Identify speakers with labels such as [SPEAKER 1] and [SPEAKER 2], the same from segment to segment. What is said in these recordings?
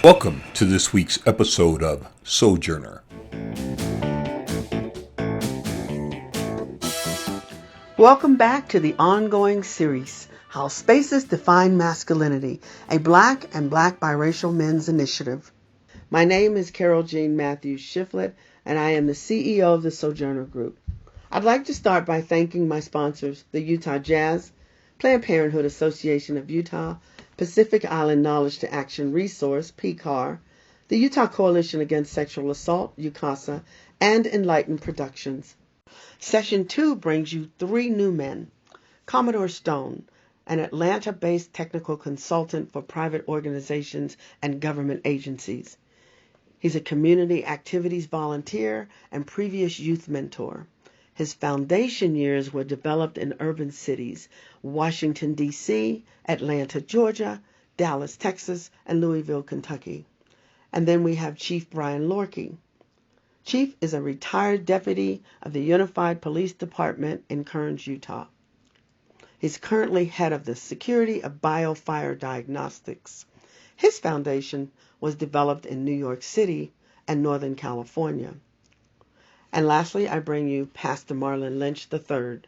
[SPEAKER 1] Welcome to this week's episode of Sojourner.
[SPEAKER 2] Welcome back to the ongoing series, How Spaces Define Masculinity, a Black and Black Biracial Men's Initiative. My name is Carol Jean Matthews-Shifflett, and I am the CEO of the Sojourner Group. I'd like to start by thanking my sponsors, the Utah Jazz, Planned Parenthood Association of Utah, Pacific Island Knowledge to Action Resource, PCAR, the Utah Coalition Against Sexual Assault, UCASA, and Inlighten Productions. Session 2 brings you three new men. Commodore Stone, an Atlanta-based technical consultant for private organizations and government agencies. He's a community activities volunteer and previous youth mentor. His foundation years were developed in urban cities, Washington, D.C., Atlanta, Georgia, Dallas, Texas, and Louisville, Kentucky. And then we have Chief Brian Lorkey. Chief is a retired deputy of the Unified Police Department in Kearns, Utah. He's currently head of the Security of Biofire Diagnostics. His foundation was developed in New York City and Northern California. And lastly, I bring you Pastor Marlon Lynch III,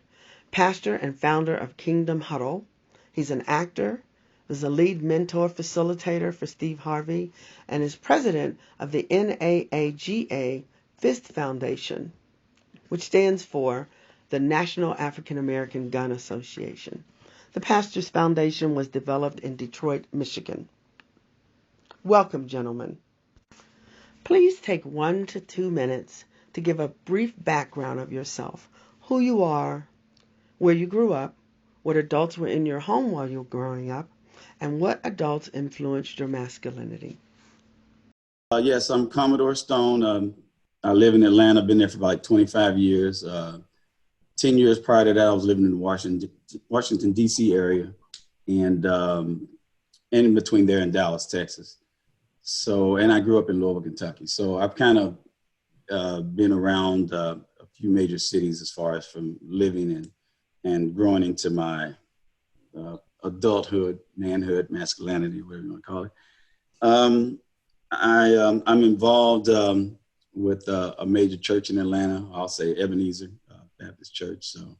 [SPEAKER 2] pastor and founder of Kingdom Huddle. He's an actor, is a lead mentor facilitator for Steve Harvey, and is president of the NAAGA FIST Foundation, which stands for the National African American Gun Association. The pastor's foundation was developed in Detroit, Michigan. Welcome, gentlemen. Please take 1 to 2 minutes to give a brief background of yourself, who you are, where you grew up, what adults were in your home while you were growing up, and what adults influenced your masculinity.
[SPEAKER 3] Yes, I'm Commodore Stone. I live in Atlanta, been there for about 25 years. 10 years prior to that, I was living in the Washington, D.C. area, and in between there and Dallas, Texas. So, and I grew up in Louisville, Kentucky. So I've kind of been around a few major cities as far as from living and growing into my adulthood, manhood, masculinity, whatever you want to call it. I'm involved with a major church in Atlanta. I'll say Ebenezer Baptist Church. So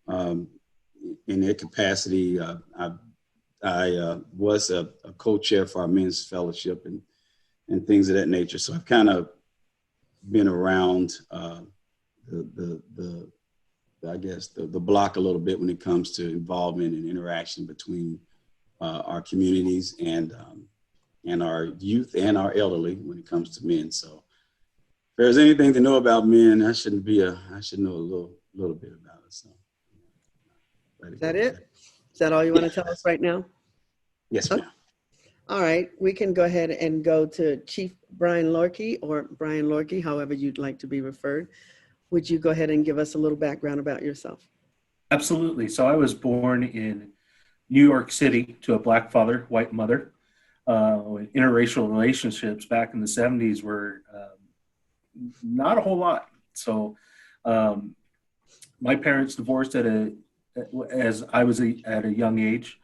[SPEAKER 3] in that capacity, I was a co-chair for our men's fellowship and things of that nature. So I've kind of been around the block a little bit when it comes to involvement and interaction between our communities and our youth and our elderly when it comes to men. So if there's anything to know about men, I should know a little bit about it. So
[SPEAKER 2] Is that it? Is that all you want to tell us right now?
[SPEAKER 3] Yes, ma'am.
[SPEAKER 2] All right, we can go ahead and go to Chief Brian Lorkey, or Brian Lorkey, however you'd like to be referred. Would you go ahead and give us a little background about yourself?
[SPEAKER 4] Absolutely. So I was born in New York City to a black father, white mother. Interracial relationships back in the 70s were not a whole lot. So my parents divorced at a young age.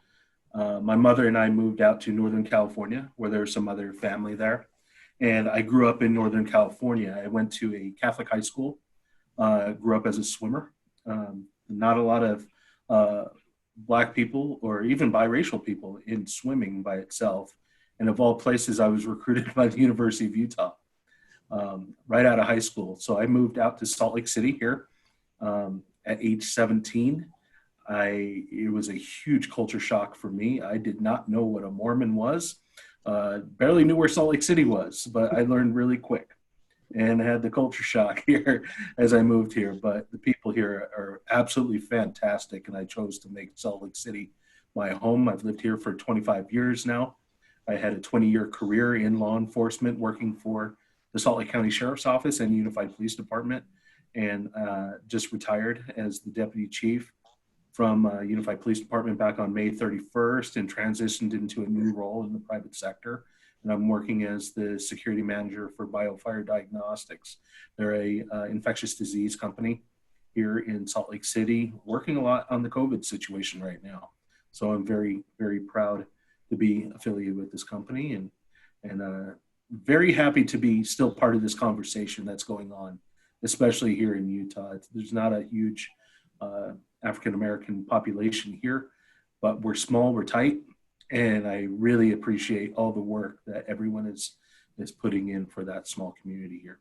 [SPEAKER 4] My mother and I moved out to Northern California, where there's some other family there. And I grew up in Northern California. I went to a Catholic high school, grew up as a swimmer. Not a lot of black people or even biracial people in swimming by itself. And of all places, I was recruited by the University of Utah right out of high school. So I moved out to Salt Lake City here at age 17. It was a huge culture shock for me. I did not know what a Mormon was. Barely knew where Salt Lake City was, but I learned really quick and had the culture shock here as I moved here. But the people here are absolutely fantastic, and I chose to make Salt Lake City my home. I've lived here for 25 years now. I had a 20-year career in law enforcement working for the Salt Lake County Sheriff's Office and Unified Police Department, and just retired as the deputy chief from Unified Police Department back on May 31st and transitioned into a new role in the private sector. And I'm working as the security manager for Biofire Diagnostics. They're a infectious disease company here in Salt Lake City, working a lot on the COVID situation right now. So I'm very, very proud to be affiliated with this company and and very happy to be still part of this conversation that's going on, especially here in Utah. There's not a huge African-American population here, but we're small, we're tight, and I really appreciate all the work that everyone is putting in for that small community here.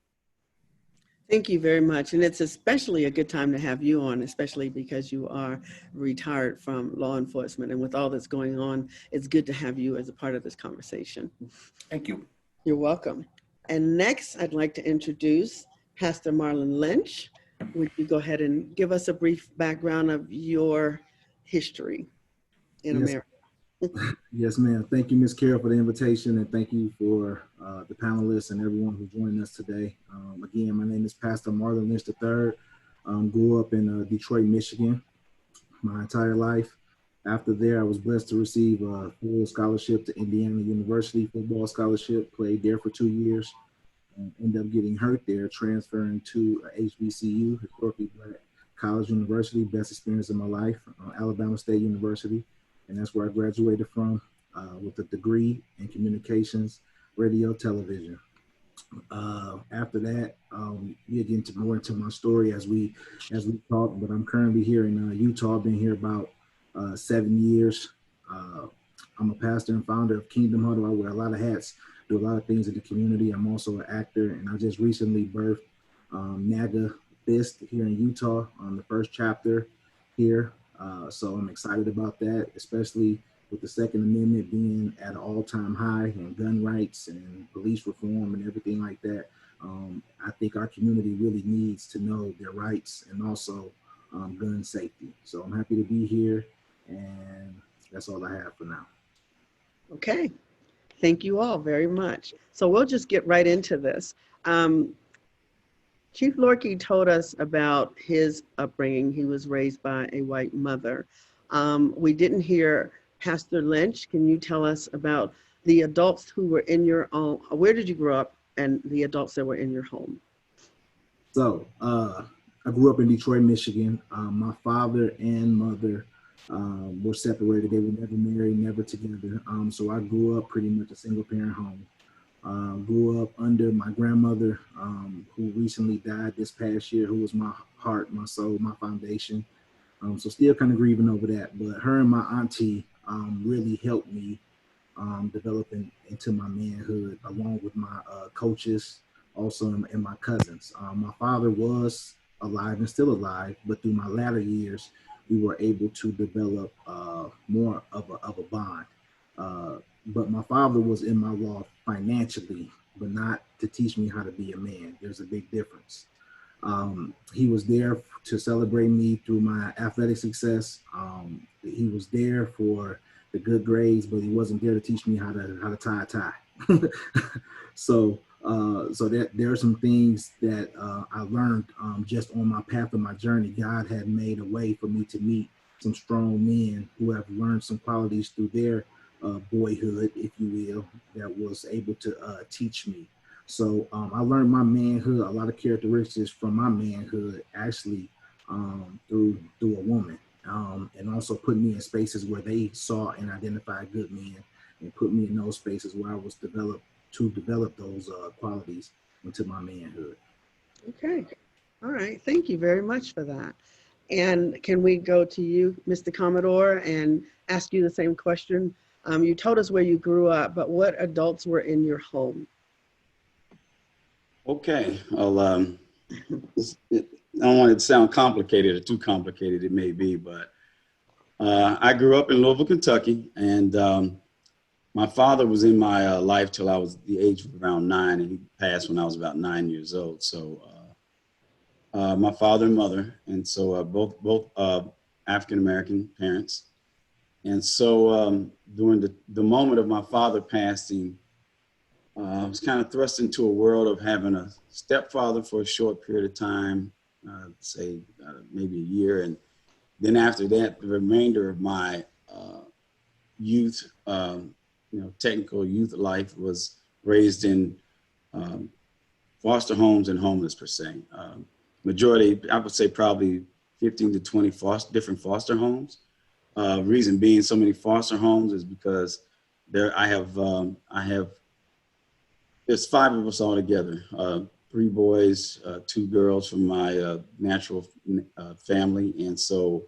[SPEAKER 2] Thank you very much. And it's especially a good time to have you on, especially because you are retired from law enforcement. And with all that's going on, it's good to have you as a part of this conversation.
[SPEAKER 4] Thank you.
[SPEAKER 2] You're welcome. And next, I'd like to introduce Pastor Marlon Lynch. Would you go ahead and give us a brief background of your history in America?
[SPEAKER 5] Yes, ma'am. Thank you, Ms. Carroll, for the invitation, and thank you for the panelists and everyone who joined us today. Again, my name is Pastor Marlon Lynch III. Grew up in Detroit, Michigan, my entire life. After there, I was blessed to receive a full scholarship to Indiana University, football scholarship, played there for 2 years, and ended up getting hurt there, transferring to HBCU, historically Black college university, best experience of my life, Alabama State University. And that's where I graduated from with a degree in communications, radio, television. After that, we'll get more into my story as we talk, but I'm currently here in Utah. I've been here about 7 years. I'm a pastor and founder of Kingdom Huddle. I wear a lot of hats, do a lot of things in the community. I'm also an actor, and I just recently birthed NAGA Fist here in Utah on the first chapter here. So I'm excited about that, especially with the Second Amendment being at an all-time high and gun rights and police reform and everything like that. I think our community really needs to know their rights and also gun safety. So I'm happy to be here, and that's all I have for now.
[SPEAKER 2] Okay. Thank you all very much. So we'll just get right into this. Chief Lorkey told us about his upbringing. He was raised by a white mother. We didn't hear Pastor Lynch. Can you tell us about the adults who were in your own, where did you grow up, and the adults that were in your home?
[SPEAKER 5] So I grew up in Detroit, Michigan. My father and mother were separated. They were never married, never together. So I grew up pretty much a single parent home. Grew up under my grandmother, who recently died this past year, who was my heart, my soul, my foundation. So still kind of grieving over that. But her and my auntie really helped me develop into my manhood, along with my coaches, also and my cousins. My father was alive and still alive, but through my latter years, we were able to develop more of a bond. But my father was in my law financially, but not to teach me how to be a man. There's a big difference. He was there to celebrate me through my athletic success. He was there for the good grades, but he wasn't there to teach me how to tie a tie. So there are some things that I learned just on my path of my journey. God had made a way for me to meet some strong men who have learned some qualities through their boyhood, if you will, that was able to teach me. So I learned my manhood, a lot of characteristics from my manhood, actually through a woman, and also put me in spaces where they saw and identified good men, and put me in those spaces where I was develop those qualities into my manhood.
[SPEAKER 2] Okay. All right. Thank you very much for that. And can we go to you, Mr. Commodore, and ask you the same question? You told us where you grew up, but what adults were in your home?
[SPEAKER 3] Okay. Well, I don't want it to sound complicated or too complicated it may be, but I grew up in Louisville, Kentucky, and my father was in my life till I was the age of around 9, and he passed when I was about 9 years old. So my father and mother, and so both African-American parents. And so during the moment of my father passing, I was kind of thrust into a world of having a stepfather for a short period of time, say maybe a year. And then after that, the remainder of my youth, technical youth life was raised in foster homes and homeless per se. Majority, I would say probably 15 to 20 different foster homes. Reason being so many foster homes is because I have There's five of us all together. Three boys, two girls from my natural family, and so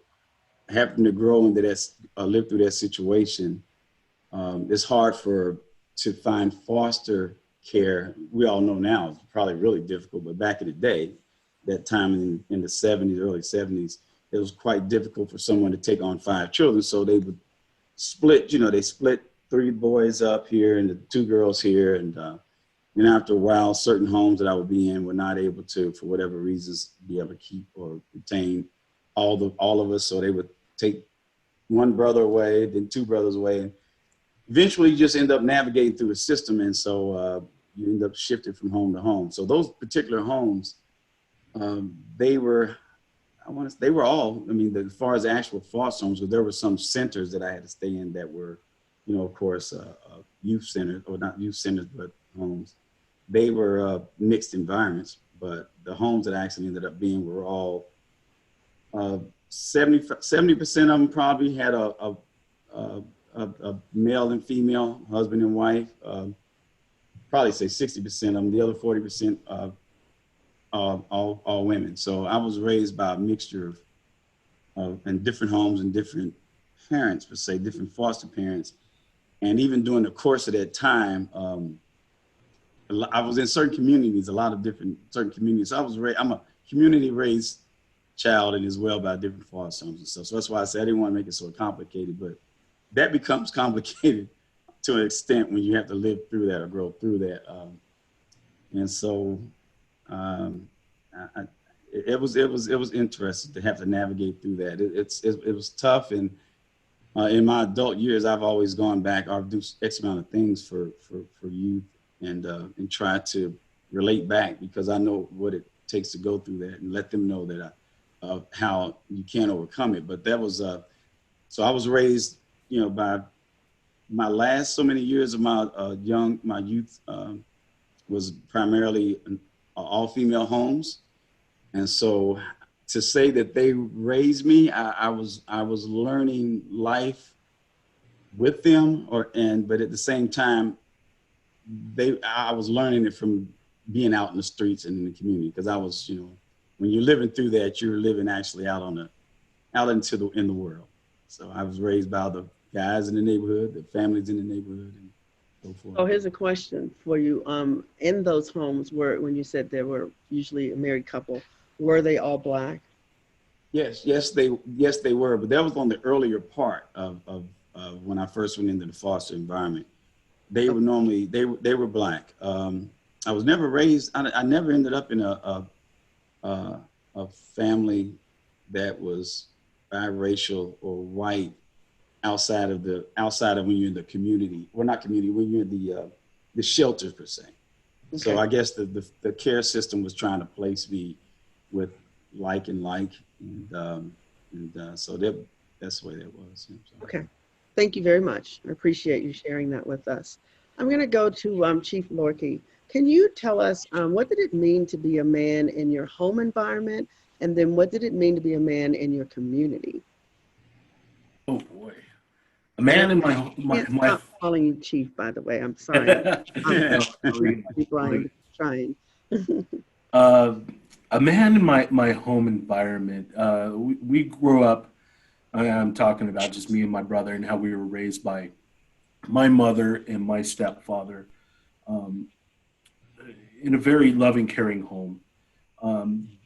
[SPEAKER 3] having to grow into that, live through that situation, it's hard to find foster care. We all know now it's probably really difficult, but back in the day, that time in the 70s, early 70s, it was quite difficult for someone to take on five children. So they would split, they split three boys up here and the two girls here. And after a while, certain homes that I would be in were not able to, for whatever reasons, be able to keep or retain all of us. So they would take one brother away, then two brothers away. And eventually you just end up navigating through the system. And so you end up shifting from home to home. So those particular homes, they were all, as far as actual foster homes, but there were some centers that I had to stay in that were, of course, youth centers, or not youth centers, but homes. They were mixed environments, but the homes that I actually ended up being were all 70% of them probably had a male and female, husband and wife. Probably say 60% of them. The other 40% all women. So I was raised by a mixture of and different homes and different parents, per se, different foster parents. And even during the course of that time, I was in certain communities, certain communities. So I'm a community raised child, and as well by different foster homes and stuff. So that's why I said I didn't want to make it so complicated, but that becomes complicated to an extent when you have to live through that or grow through that. And so it was interesting to have to navigate through that. It was tough, and in my adult years, I've always gone back. I've do X amount of things for youth and try to relate back, because I know what it takes to go through that and let them know that how you can overcome it. But that was so I was raised, by my last so many years of my youth was primarily all female homes. And so to say that they raised me, I was learning life with them, but at the same time, I was learning it from being out in the streets and in the community, because I was, when you're living through that, you're living actually out in the world. So I was raised by the guys in the neighborhood, the families in the neighborhood, and so forth.
[SPEAKER 2] So here's a question for you. In those homes when you said there were usually a married couple, were they all Black?
[SPEAKER 3] Yes, they were, but that was on the earlier part of when I first went into the foster environment. They were normally they were Black. I was never raised. I never ended up in a family that was biracial or white outside of when you're in the community, well, not community, when you're in the shelters per se. Okay. So I guess the care system was trying to place me with like and so that's the way that was. So.
[SPEAKER 2] Okay, thank you very much. I appreciate you sharing that with us. I'm going to go to Chief Lorkey. Can you tell us what did it mean to be a man in your home environment, and then what did it mean to be a man in your community?
[SPEAKER 4] Oh boy, a man in my
[SPEAKER 2] I'm calling you Chief, by the way. I'm sorry. I'm trying.
[SPEAKER 4] A man in my home environment. We grew up. I'm talking about just me and my brother and how we were raised by my mother and my stepfather in a very loving, caring home.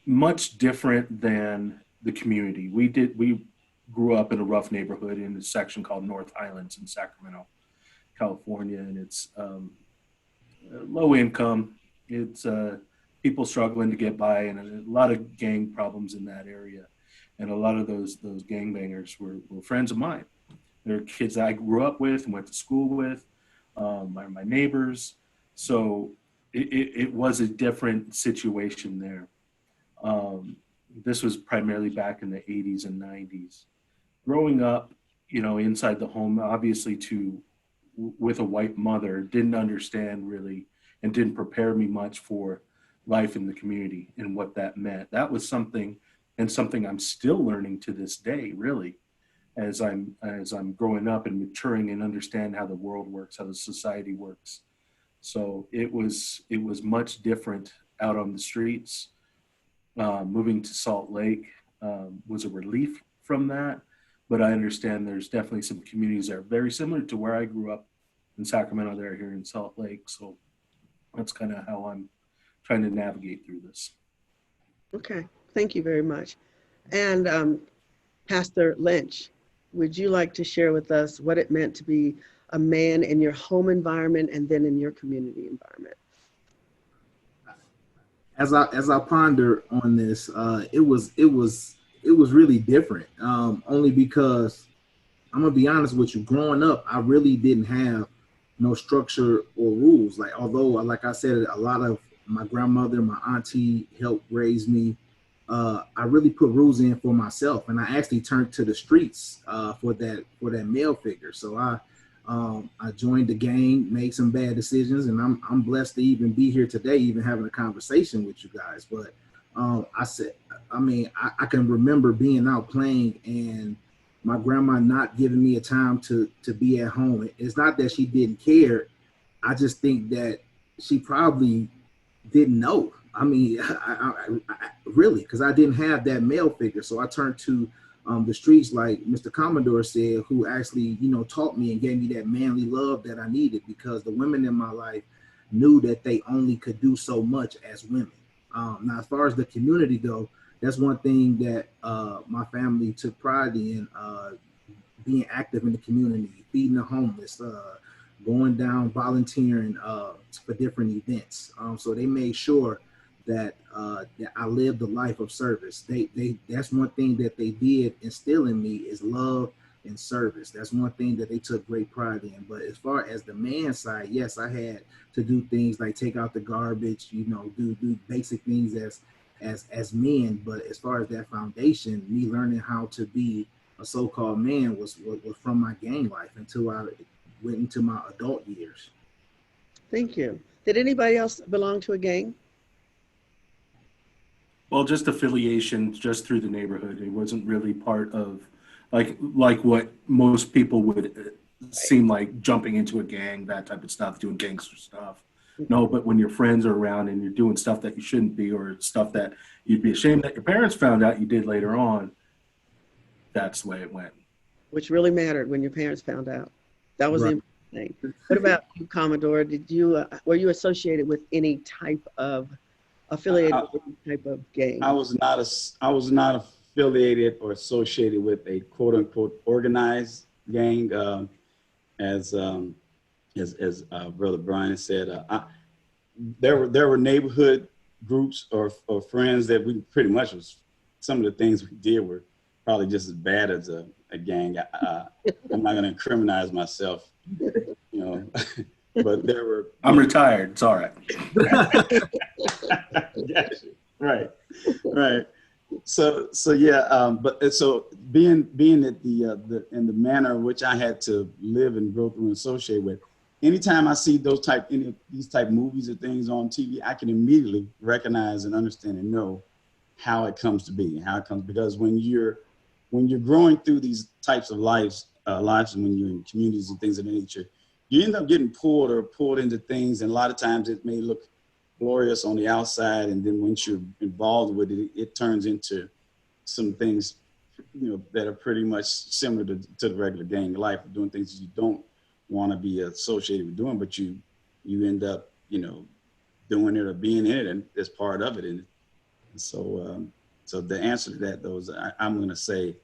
[SPEAKER 4] Much different than the community. We grew up in a rough neighborhood in a section called North Highlands in Sacramento, California, and it's low income. It's people struggling to get by, and a lot of gang problems in that area. And a lot of those gangbangers were friends of mine. They're kids that I grew up with and went to school with, my neighbors. So it was a different situation there. This was primarily back in the 80s and 90s. Growing up, inside the home, obviously with a white mother, didn't understand really and didn't prepare me much for life in the community and what that meant. That was something I'm still learning to this day, really, as I'm growing up and maturing and understand how the world works, how the society works. So it was much different out on the streets. Moving to Salt Lake was a relief from that, but I understand there's definitely some communities that are very similar to where I grew up in Sacramento. They're here in Salt Lake, so that's kind of how I'm trying to navigate through this.
[SPEAKER 2] Okay, thank you very much. And Pastor Lynch, would you like to share with us what it meant to be a man in your home environment and then in your community environment?
[SPEAKER 5] As I ponder on this, it was really different. Only because I'm gonna be honest with you. Growing up, I really didn't have no structure or rules. Like, although, like I said, a lot of my grandmother, my auntie helped raise me. I really put rules in for myself, and I actually turned to the streets for that male figure. So I joined the gang, made some bad decisions, and I'm blessed to even be here today, even having a conversation with you guys. But I can remember being out playing and my grandma not giving me a time to be at home. It's not that she didn't care. I just think that she probably didn't know. I mean, I really, because I didn't have that male figure. So I turned to the streets, like Mr. Commodore said, who actually, taught me and gave me that manly love that I needed, because the women in my life knew that they only could do so much as women. Now, as far as the community go, that's one thing that my family took pride in, being active in the community, feeding the homeless, going down volunteering for different events. So they made sure that I lived a life of service. That's one thing that they did instill in me, is love and service. That's one thing that they took great pride in. But as far as the man side, yes, I had to do things like take out the garbage, do basic things as men. But as far as that foundation, me learning how to be a so-called man was from my gang life until I went into my adult years.
[SPEAKER 2] Thank you. Did anybody else belong to a gang?
[SPEAKER 4] Well, just affiliation, just through the neighborhood. It wasn't really part of like what most people would seem like, jumping into a gang, that type of stuff, doing gangster stuff. No, but when your friends are around and you're doing stuff that you shouldn't be, or stuff that you'd be ashamed that your parents found out you did later on, that's the way it went.
[SPEAKER 2] Which really mattered when your parents found out. That was
[SPEAKER 5] Right.
[SPEAKER 2] the important thing. What about you, Commodore? Did you were you associated with any type of affiliated with any type of gang?
[SPEAKER 3] I was not affiliated or associated with a quote unquote organized gang. As Brother Brian said, there were neighborhood groups or friends that we pretty much was, some of the things we did were probably just as bad as a gang. I'm not going to incriminate myself, but there were.
[SPEAKER 4] I'm retired. It's all right.
[SPEAKER 3] Gotcha. Right. So yeah. But so being at the in the manner in which I had to live and grow through and associate with, anytime I see any of these type movies or things on TV, I can immediately recognize and understand and know how it comes to be, because when you're growing through these types of lives, and when you're in communities and things of that nature, you end up getting pulled into things, and a lot of times it may look glorious on the outside, and then once you're involved with it, it turns into some things, that are pretty much similar to the regular gang life, of doing things you don't want to be associated with doing, but you end up, doing it or being in it, and as part of it. And so, so the answer to that, though, is I'm going to say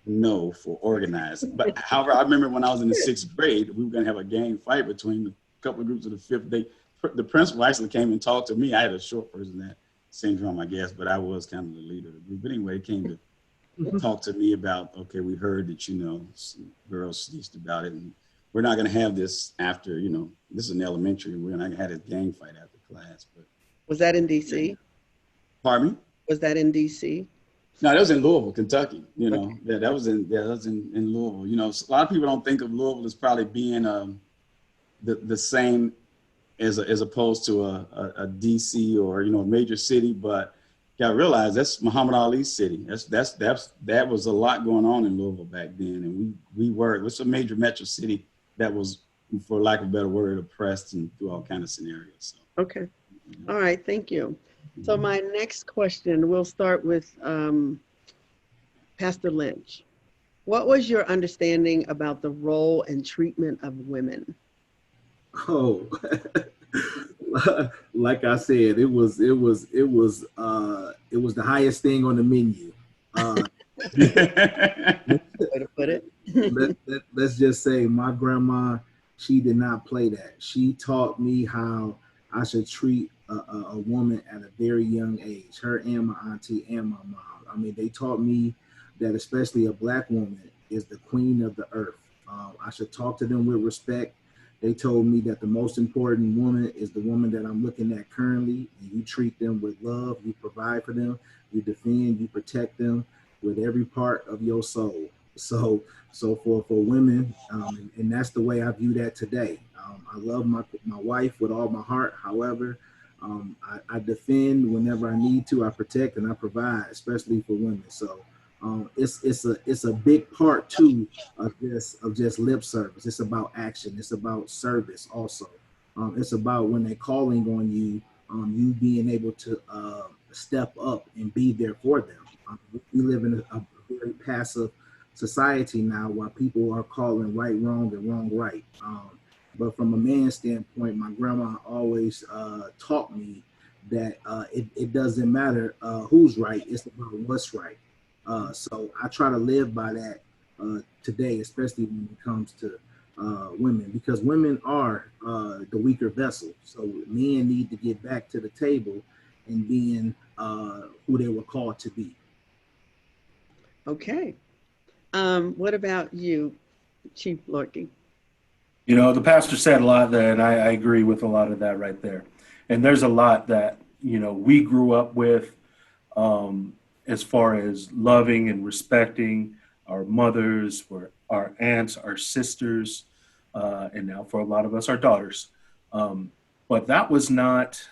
[SPEAKER 3] no for organized. But however, I remember when I was in the 6th grade, we were going to have a gang fight between a couple of groups of the 5th. The principal actually came and talked to me. I had a short person that syndrome, I guess, but I was kind of the leader of the group. But anyway, he came to talk to me about, okay, we heard that, some girls snitched about it, and we're not going to have this after, this is an elementary. We're not going to have this gang fight after class. But
[SPEAKER 2] Was that in D.C.?
[SPEAKER 3] Pardon me?
[SPEAKER 2] Was that in D.C.?
[SPEAKER 3] No, that was in Louisville, Kentucky.
[SPEAKER 2] Okay.
[SPEAKER 3] That was in Louisville. A lot of people don't think of Louisville as probably being the same as opposed to a DC or a major city, but you gotta realize that's Muhammad Ali's city. That was a lot going on in Louisville back then, and it was a major metro city that was for lack of a better word, oppressed and through all kind of scenarios. So,
[SPEAKER 2] Okay. All right. Thank you. So my next question, we'll start with Pastor Lynch. What was your understanding about the role and treatment of women?
[SPEAKER 5] Oh, like I said, it was the highest thing on the menu.
[SPEAKER 2] Way to put it.
[SPEAKER 5] Let's just say my grandma, she did not play that. She taught me how I should treat a woman at a very young age, her and my auntie and my mom. I mean, they taught me that especially a Black woman is the queen of the earth. I should talk to them with respect. They told me that the most important woman is the woman that I'm looking at currently. You treat them with love, you provide for them, you defend, you protect them with every part of your soul. So for women, and that's the way I view that today. I love my wife with all my heart. However, I defend whenever I need to. I protect and I provide, especially for women. So it's a big part too of just lip service. It's about action. It's about service also. It's about when they're calling on you, you being able to step up and be there for them. We live in a very passive society now where people are calling right wrong and wrong right. But from a man's standpoint, my grandma always taught me that it doesn't matter who's right, it's about what's right. So I try to live by that today, especially when it comes to women, because women are the weaker vessel. So men need to get back to the table and being who they were called to be.
[SPEAKER 2] Okay. What about you, Chief Lorky?
[SPEAKER 4] You know, the pastor said a lot there, and I agree with a lot of that right there. And there's a lot that, you know, we grew up with as far as loving and respecting our mothers, our aunts, our sisters, and now for a lot of us, our daughters. But that was not,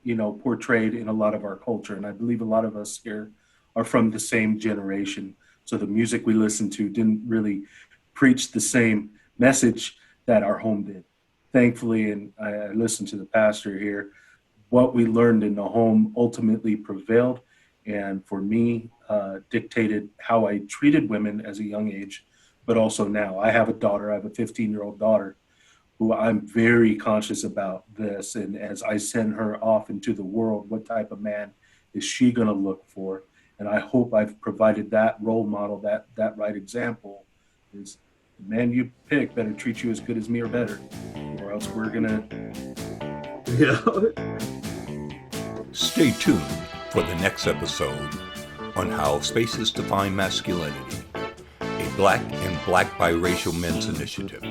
[SPEAKER 4] you know, portrayed in a lot of our culture. And I believe a lot of us here are from the same generation. So the music we listened to didn't really preach the same message that our home did. Thankfully, and I listened to the pastor here, what we learned in the home ultimately prevailed. And for me, dictated how I treated women as a young age, but also now. I have a daughter, I have a 15-year-old daughter who I'm very conscious about this. And as I send her off into the world, what type of man is she going to look for? And I hope I've provided that role model, that right example is the man you pick better treat you as good as me or better, or else we're going to.
[SPEAKER 5] Yeah.
[SPEAKER 1] Stay tuned for the next episode on How Spaces Define Masculinity, a Black and Black biracial men's initiative.